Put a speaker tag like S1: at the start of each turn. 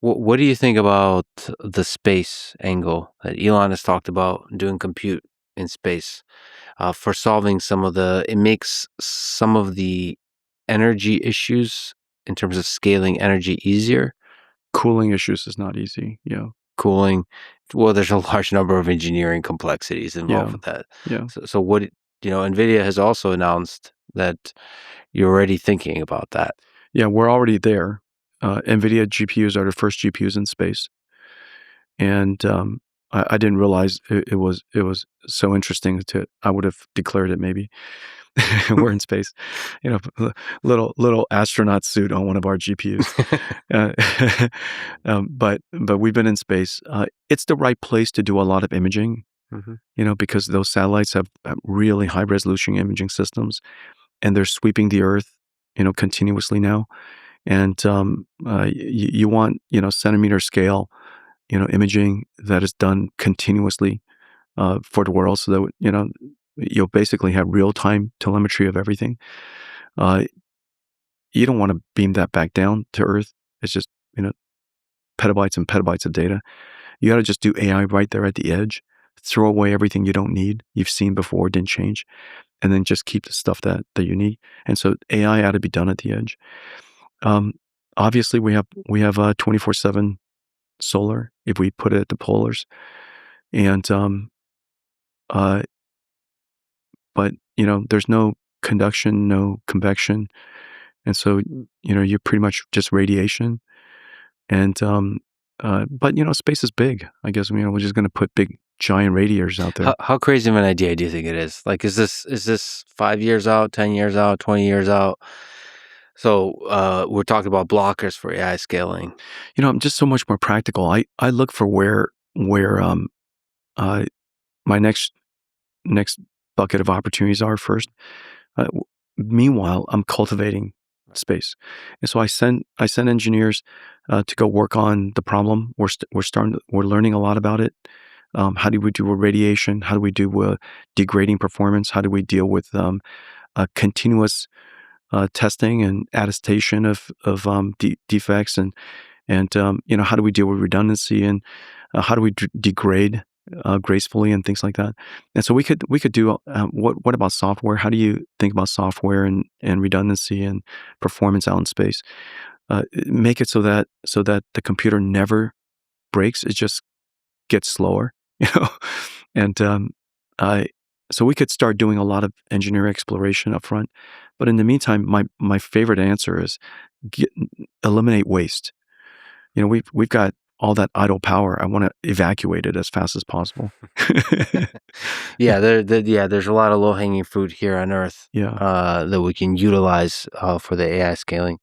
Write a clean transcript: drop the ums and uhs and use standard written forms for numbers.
S1: What do you think about the space angle that Elon has talked about doing compute in space for solving it makes some of the energy issues in terms of scaling energy easier.
S2: Cooling issues is not easy. Yeah.
S1: Cooling, well, there's a large number of engineering complexities involved with that.
S2: Yeah.
S1: So NVIDIA has also announced that you're already thinking about that.
S2: Yeah, we're already there. NVIDIA GPUs are the first GPUs in space. And I didn't realize it was so interesting I would have declared it maybe. We're in space, little astronaut suit on one of our GPUs. But we've been in space. It's the right place to do a lot of imaging, because those satellites have really high resolution imaging systems, and they're sweeping the Earth, continuously now. And you want, centimeter scale, imaging that is done continuously for the world, so that you'll basically have real time telemetry of everything. You don't want to beam that back down to Earth. It's just petabytes and petabytes of data. You got to just do AI right there at the edge. Throw away everything you don't need, you've seen before, didn't change, and then just keep the stuff that you need. And so AI ought to be done at the edge. Obviously, we have 24/7 solar if we put it at the polars, and but there's no conduction, no convection, and so you're pretty much just radiation. And but space is big. I guess we're just going to put big giant radiators out there.
S1: How crazy of an idea do you think it is? Like, is this 5 years out, 10 years out, 20 years out? So we're talking about blockers for AI scaling.
S2: I'm just so much more practical. I look for where my next bucket of opportunities are first. Meanwhile, I'm cultivating space, and so I send engineers to go work on the problem. We're learning a lot about it. How do we deal with radiation? How do we deal with degrading performance? How do we deal with continuous testing and attestation of defects, and how do we deal with redundancy, and how do we degrade gracefully and things like that. And so we could do what about software? How do you think about software and redundancy and performance out in space? Make it so that the computer never breaks; it just gets slower, And so we could start doing a lot of engineering exploration up front. But in the meantime, my favorite answer is eliminate waste. We've got all that idle power. I want to evacuate it as fast as possible.
S1: Yeah, there's a lot of low-hanging fruit here on Earth
S2: Yeah.
S1: that we can utilize for the AI scaling.